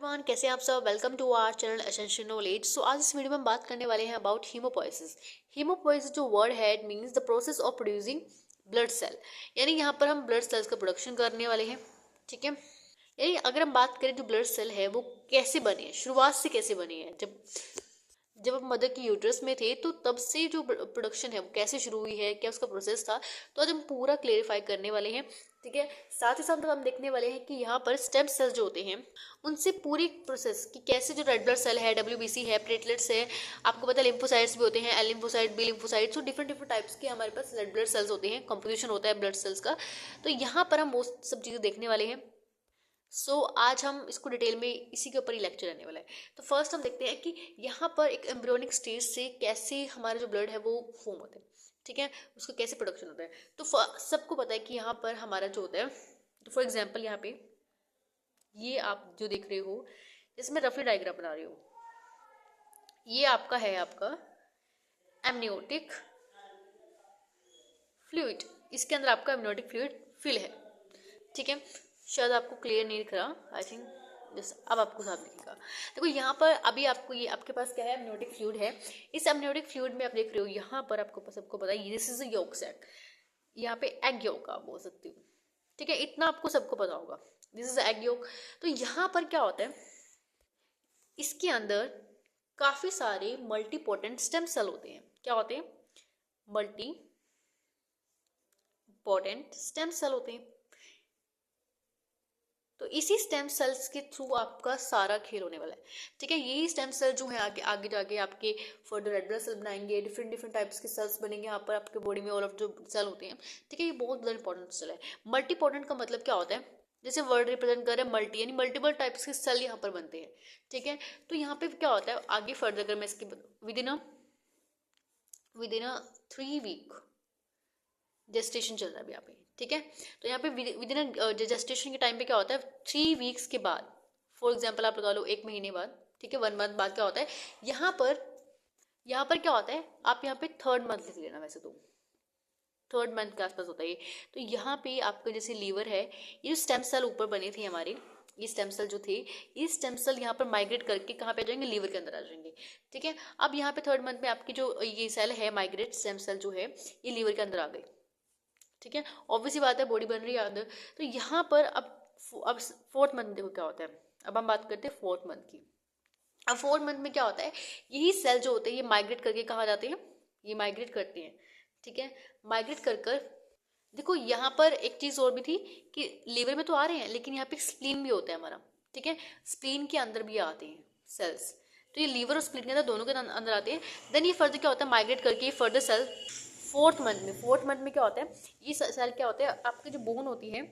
Everyone, कैसे हैं आप सब। Welcome to our channel essential knowledge. So आज इस वीडियो में हम बात करने वाले हैं अबाउट हीमोपोइसिस। हीमोपोइसिस जो वर्ड है it means the process of producing blood cell, यानी यहाँ पर हम ब्लड सेल्स का प्रोडक्शन करने वाले हैं। ठीक है, यानी अगर हम बात करें जो ब्लड सेल है वो कैसे बने हैं, शुरुआत से कैसे बने हैं। जब हम मदर की यूट्रस में थे तो तब से जो प्रोडक्शन है वो कैसे शुरू हुई है, क्या उसका प्रोसेस था, तो आज हम पूरा क्लेरिफाई करने वाले हैं। ठीक है, साथ ही साथ हम देखने वाले हैं कि यहाँ पर स्टेम सेल्स जो होते हैं उनसे पूरी प्रोसेस कि कैसे जो रेड ब्लड सेल है, डब्ल्यूबीसी है, प्लेटलेट्स है, आपको पता है लिम्फोसाइट्स भी होते हैं, एल लिम्फोसाइट, बी लिम्फोसाइट, तो डिफरेंट डिफरेंट टाइप्स के हमारे पास रेड ब्लड सेल्स होते हैं, कंपोजिशन होता है ब्लड सेल्स का। तो यहाँ पर हम वो सब चीज़ें देखने वाले हैं। आज हम इसको डिटेल में इसी के ऊपर ही लेक्चर रहने वाला है। तो फर्स्ट हम देखते हैं कि यहाँ पर एक एम्ब्रियोनिक स्टेज से कैसे हमारा जो ब्लड है वो फॉर्म होता है। ठीक है, उसका कैसे प्रोडक्शन होता है। तो सबको पता है कि यहाँ पर हमारा जो होता है, तो फॉर एग्जाम्पल यहाँ पे ये आप जो देख रहे हो, जैसे मैं रफली डायग्राम बना रही हूँ, ये आपका है आपका एमनियोटिक फ्लूइड, इसके अंदर आपका एमनियोटिक फ्लूइड फिल है। ठीक है, शायद आपको क्लियर नहीं दिख रहा, आई थिंक अब आपको साफ दिखेगा। देखो यहाँ पर अभी आपको ये आपके पास क्या है, एमनियोटिक फ्लूइड है। इस एमनियोटिक फ्लूइड में आप देख रहे हो यहाँ पर आपको सबको पता है this is a yolk sac, यहाँ पे एग यॉक आप बोल सकते हो। ठीक है, इतना आपको सबको पता होगा, दिस इज एग यॉक। तो यहाँ पर क्या होता है, इसके अंदर काफी सारे मल्टीपोटेंट स्टेम सेल होते हैं। क्या होते हैं? मल्टी पोटेंट स्टेम सेल होते हैं। तो इसी स्टेम सेल्स के थ्रू आपका सारा खेल होने वाला है। ठीक है, यही स्टेम सेल जो है आगे आगे जाके आपके फर्दर रेड ब्लड सेल बनाएंगे, डिफरेंट डिफरेंट टाइप्स के सेल्स बनेंगे यहाँ पर आपके बॉडी में, ऑल ऑफ जो सेल होते हैं। ठीक है, ये बहुत ज़्यादा इंपॉर्टेंट सेल है। मल्टी पोटेंट का मतलब क्या होता है, जैसे वर्ड रिप्रेजेंट कर रहे हैं मल्टी, यानी मल्टीपल टाइप्स के सेल यहाँ पर बनते हैं। ठीक है, तो यहाँ पे क्या होता है आगे फर्दर अगर मैं इसकी within a 3 week gestation चल रहा है अभी यहाँ पे। ठीक है, तो यहाँ पे विद इन जेस्टेशन के टाइम पे क्या होता है, 3 वीक्स के बाद, फॉर एग्जाम्पल आप लगा लो 1 महीने बाद, ठीक है, 1 मंथ बाद क्या होता है, यहाँ पर क्या होता है, आप यहाँ पे 3rd मंथ लिख लेना, वैसे तो 3rd मंथ के आसपास होता है ये। तो यहाँ पे आपका जैसे लीवर है, ये जो स्टेम सेल ऊपर बने थे हमारे, ये स्टेम सेल जो थे, ये स्टेम सेल यहाँ पर माइग्रेट करके कहाँ पे आ जाएंगे, लीवर के अंदर आ जाएंगे। ठीक है, अब यहाँ पे 3rd मंथ में आपकी जो ये सेल है माइग्रेट स्टेम सेल जो है ये लीवर के अंदर आ गए। ठीक है, ऑब्वियसली बात है, बॉडी बन रही है अंदर। तो यहाँ पर अब 4th मंथ देखो क्या होता है। अब हम बात करते हैं 4th मंथ की। अब 4th मंथ में क्या होता है, यही सेल जो होते हैं ये माइग्रेट करके कहाँ जाते हैं, ये माइग्रेट करते हैं। ठीक है, माइग्रेट कर देखो यहाँ पर एक चीज़ और भी थी कि लीवर में तो आ रहे हैं लेकिन यहाँ पे स्प्लीन भी होता है हमारा। ठीक है, स्प्लीन के अंदर भी आते हैं सेल्स, तो ये लीवर और स्प्लीन के अंदर दोनों के अंदर आते हैं। देन ये फर्दर क्या होता है, माइग्रेट करके फर्दर सेल 4th मंथ में क्या होता है, ये सेल क्या होता है, आपकी जो बोन होती है,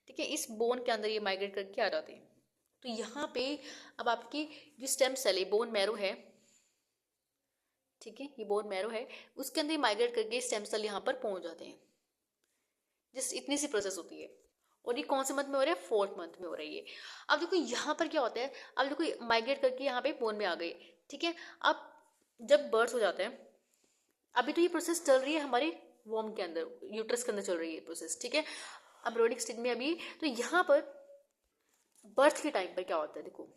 ठीक है, इस बोन के अंदर ये माइग्रेट करके आ जाते हैं। तो यहाँ पे अब आपकी जो स्टेम सेल है, बोन मैरो है, ठीक है, ये बोन मैरो है, उसके अंदर माइग्रेट करके स्टेम सेल यहाँ पर पहुंच जाते हैं। जिस इतनी सी प्रोसेस होती है, और ये कौन से मंथ में हो रहा है, 4th मंथ में हो रही है। अब देखो यहाँ पर क्या होता है, अब देखो माइग्रेट करके यहाँ पे बोन में आ गए। ठीक है, अब जब बर्थ हो जाता है, अभी तो ये प्रोसेस चल रही है हमारे वॉर्म के अंदर, यूट्रस के अंदर चल रही है प्रोसेस। ठीक है, एम्ब्रियोनिक स्टेज में अभी। तो यहाँ पर बर्थ के टाइम पर क्या होता है, देखो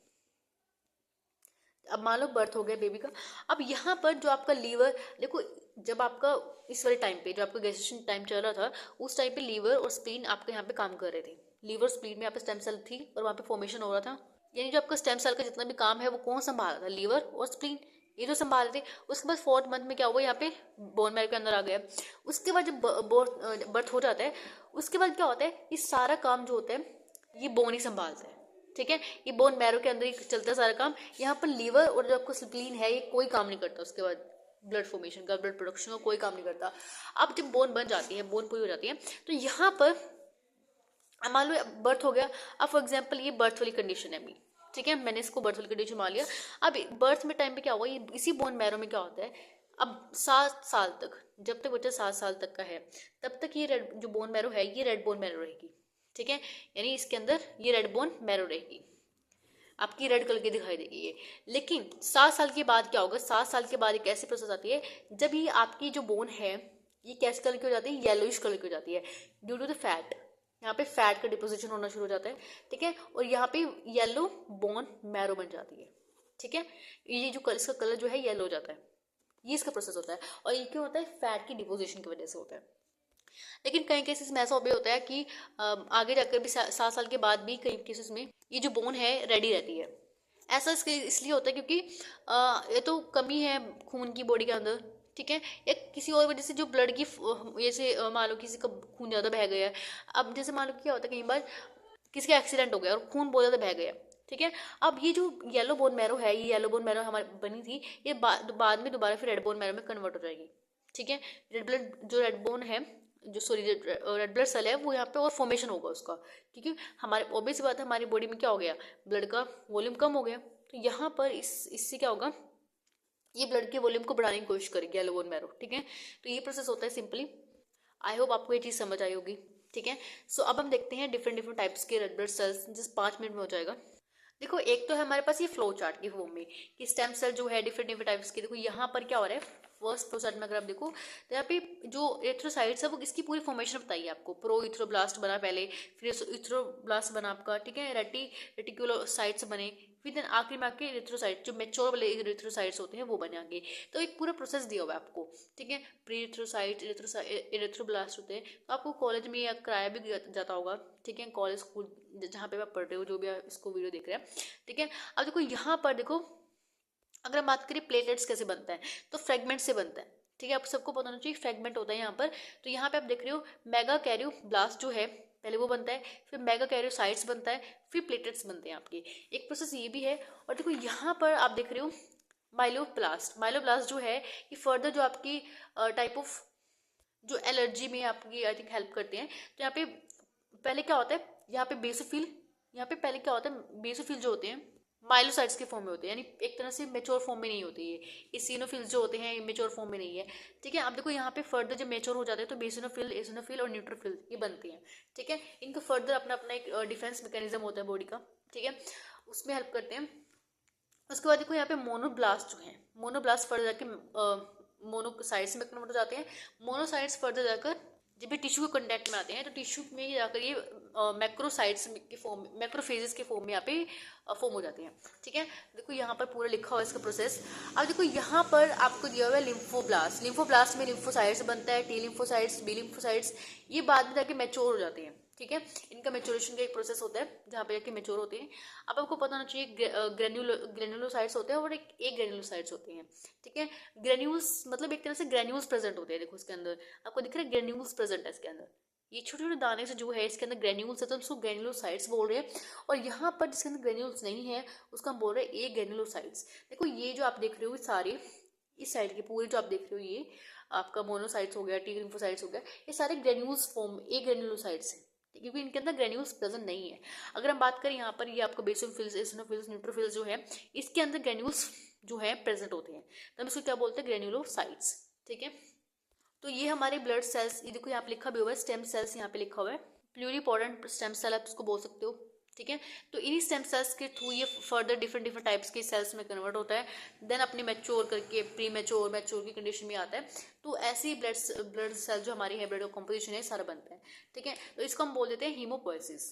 अब मान लो बर्थ हो गया बेबी का। अब यहाँ पर जो आपका लीवर, देखो जब आपका इस वाले टाइम पे जो आपका गेस्टेशन टाइम चल रहा था, उस टाइम पे लीवर और स्प्लीन आपके यहाँ पे काम कर रहे थे। लीवर स्प्लीन में यहाँ पे स्टेम सेल थी और वहाँ पे फॉर्मेशन हो रहा था, यानी जो आपका स्टेम सेल का जितना भी काम है वो कौन संभाल रहा था, लीवर और स्प्लीन, ये जो संभाल रहे थे। उसके बाद 4th मंथ में क्या हुआ, यहाँ पे बोन मैरो के अंदर आ गया। उसके बाद जब बर्थ हो जाता है, उसके बाद क्या होता है, ये सारा काम जो होता है ये बोन ही संभालता है। ठीक है, ये बोन मैरो के अंदर ही चलता है सारा काम। यहाँ पर लीवर और जो आपका स्प्लीन है ये कोई काम नहीं करता, उसके बाद ब्लड फॉर्मेशन का, ब्लड प्रोडक्शन का कोई काम नहीं करता। अब जब बोन बन जाती है, बोन पूरी हो जाती है, तो यहाँ पर मान लो बर्थ हो गया। अब फॉर एग्जाम्पल ये बर्थ वाली कंडीशन है अभी, ठीक है, मैंने इसको बर्थ वाली कंडीशन मान लिया। अब बर्थ में टाइम पे क्या हुआ, ये इसी बोन मैरो में क्या होता है, अब 7 साल तक, जब तक बच्चा 7 साल तक का है तब तक ये रेड जो बोन मैरो है ये रेड बोन मैरो रहेगी। ठीक है, यानी इसके अंदर ये रेड बोन मैरो रहेगी, आपकी रेड कलर की दिखाई देगी ये। लेकिन 7 साल के बाद क्या होगा, 7 साल के बाद एक ऐसी प्रोसेस आती है जब ये आपकी जो बोन है ये कैसे कलर की हो जाती है, येलोइश कलर की हो जाती है, ड्यू टू द फैट। यहाँ पे फैट का डिपोजिशन होना शुरू हो जाता है, ठीक है, और यहाँ पे येलो बोन मैरो बन जाती है, ठीक है, ये जो इसका कलर जो है येलो हो जाता है, ये इसका प्रोसेस होता है। और ये क्यों होता है? फैट की डिपोजिशन की वजह से होता है। लेकिन कई केसेस में ऐसा भी होता है कि आगे जाकर भी 7 साल के बाद भी कई केसेस में ये जो बोन है रेडी रहती है। ऐसा इसलिए होता है क्योंकि ये तो कमी है खून की बॉडी के अंदर, ठीक है, या किसी और वजह से जो ब्लड की जैसे मान लो किसी का खून ज़्यादा बह गया है। अब जैसे मान लो क्या होता है, कई बार किसी का एक्सीडेंट हो गया और खून बहुत ज़्यादा बह गया, ठीक है, अब ये जो येलो बोन मैरो है, ये येलो बोन मैरो हमारी बनी थी, ये बाद में दोबारा फिर रेड बोन मैरो में कन्वर्ट हो जाएगी, ठीक है। रेड बोन है जो सॉरी रेड ब्लड सेल है वो यहाँ पे और फॉर्मेशन होगा उसका, क्योंकि हमारे ऑब्वियस बात है हमारी बॉडी में क्या हो गया, ब्लड का वॉल्यूम कम हो गया, तो यहाँ पर इससे क्या होगा, ये ब्लड के वॉल्यूम को बढ़ाने की कोशिश करेगी येलो बोन मैरो, ठीक है। तो ये प्रोसेस होता है सिंपली। आई होप आपको ये चीज़ समझ आई होगी, ठीक है। सो अब हम देखते हैं डिफरेंट टाइप्स के रेड ब्लड सेल्स, जिस 5 मिनट में हो जाएगा। देखो एक तो है हमारे पास ये फ्लो चार्ट की फॉर्म में कि स्टेम सेल जो है डिफरेंट टाइप्स के। देखो यहाँ पर क्या हो रहा है, फर्स्ट फ्लो चार्ट में अगर आप देखो तो यहाँ पे जो एरिथ्रोसाइट्स है वो इसकी पूरी फॉर्मेशन बताइए आपको। प्रो इथ्रोब्लास्ट बना पहले, फिर इथ्रोब्लास्ट बना आपका, ठीक है, रेटिकुलोसाइट्स बने, फिर देन आखिरी में आके इरिथ्रोसाइट जो मेच्योर वाले इरिथ्रोसाइट्स होते हैं वो बने आगे। तो एक पूरा प्रोसेस दिया हुआ है आपको, ठीक है। प्री इरिथ्रोसाइट, इरिथ्रोब्लास्ट होते हैं, तो आपको कॉलेज में या कराया भी जाता होगा, ठीक है, कॉलेज स्कूल जहाँ पे आप पढ़ रहे हो, जो भी आप इसको वीडियो देख रहे हैं, ठीक है। अब देखो यहाँ पर देखो, अगर हम बात करें प्लेटलेट्स कैसे बनता है, तो फ्रेगमेंट से बनता है, ठीक है, आप सबको पता होना चाहिए फ्रेगमेंट होता है यहाँ पर। तो यहाँ पे आप देख रहे हो मेगा कैरियो ब्लास्ट जो है पहले वो बनता है, फिर मेगा कैरियोसाइट्स बनता है, फिर प्लेटलेट्स बनते हैं आपके। एक प्रोसेस ये भी है। और देखो यहाँ पर आप देख रहे हो माइलोब्लास्ट जो है ये फर्दर जो आपकी टाइप ऑफ जो एलर्जी में आपकी आई थिंक हेल्प करते हैं। तो यहाँ पे पहले क्या होता है, यहाँ पे बेसोफिल, यहाँ पे पहले क्या होता है, बेसोफिल जो होते हैं माइलोसाइट्स के फॉर्म में होते हैं, यानी एक तरह से मेच्योर फॉर्म में नहीं होती है। इसिनोफिल्स जो होते हैं मेच्योर फॉर्म में नहीं है, ठीक है। अब देखो यहाँ पे फर्दर जब मेच्योर हो जाते हैं तो बेसिनोफिल, एसिनोफिल और न्यूट्रोफिल ये बनती हैं, ठीक है। इनका फर्दर अपना अपना एक डिफेंस मैकेनिज्म होता है बॉडी का, ठीक है, उसमें हेल्प करते हैं। उसके बाद देखो यहाँ पे मोनोब्लास्ट जो है, मोनोब्लास्ट फर्दर जाके मोनोसाइट्स में कन्वर्ट हो जाते हैं। मोनोसाइट्स फर्दर जाकर जब भी टिश्यू के कंटेक्ट में आते हैं तो टिश्यू में जाकर ये मैक्रोसाइट्स के फॉर्म, मैक्रोफेजेस के फॉर्म में यहाँ पे फॉर्म हो जाते हैं, ठीक है। देखो यहाँ पर पूरा लिखा हुआ है इसका प्रोसेस। अब देखो यहाँ पर आपको दिया हुआ है लिम्फोब्लास्ट। लिम्फोब्लास्ट में लिम्फोसाइट्स बनता है, टी लिम्फोसाइट्स, बी लिम्फोसाइट्स, ये बाद में जाके मैच्योर हो जाते हैं, ठीक है। इनका मैच्योरेशन का एक प्रोसेस होता है जहाँ पे जाके मैच्योर होते हैं। अब आपको पता होना चाहिए ग्रेन्युलोसाइट्स होते हैं और एक ग्रेन्युलोसाइट्स होते हैं, ठीक है। ग्रेन्यूल्स मतलब एक तरह से ग्रेन्यूल्स प्रेजेंट होते हैं, देखो इसके अंदर आपको दिख रहा है ग्रेन्यूल्स प्रेजेंट है इसके अंदर, ये छोटे छोटे दाने से जो है इसके अंदर ग्रेन्यूल्स है तो उसको ग्रेन्युलोसाइट्स बोल रहे हैं। और यहाँ पर जिसके अंदर ग्रेन्यूल्स नहीं है उसका हम बोल रहे हैं ए ग्रेन्युलोसाइट्स। देखो ये जो आप देख रहे हो सारे इस साइड के पूरे जो आप देख रहे हो ये आपका मोनोसाइट्स हो गया, टी लिम्फोसाइट्स हो गया, ये सारे ग्रेन्यूल्स फॉर्म ए ग्रेन्युलोसाइट्स हैं, क्योंकि इनके अंदर ग्रेन्यूल्स प्रेजेंट नहीं है। अगर हम बात करें यहाँ पर ये आपका बेसोफिल्स, एसिनोफिल्स, न्यूट्रोफिल्स जो है इसके अंदर ग्रेन्यूल्स जो है प्रेजेंट होते हैं, तो हम इसको क्या बोलते हैं, ग्रेन्युलोसाइट्स, ठीक है। तो ये हमारे ब्लड सेल्स, ये देखो यहाँ पे लिखा भी हुआ है स्टेम सेल्स, यहाँ पे लिखा हुआ है प्लूरिपोटेंट स्टेम सेल आप इसको बोल सकते हो, ठीक है। तो इन्हीं स्टेम सेल्स के थ्रू ये फर्दर डिफरेंट टाइप्स के सेल्स में कन्वर्ट होता है, देन अपने मैच्योर करके प्री मैच्योर मैच्योर की कंडीशन में आता है। तो ऐसी ब्लड सेल जो हमारी है, ब्लड कॉम्पोजिशन है सारा बनता है, ठीक है। तो इसको हम बोल देते हैं हीमोपोएसिस।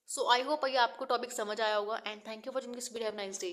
सो आई होप ये आपको टॉपिक समझ आया होगा and thank you for watching this video. Have nice day.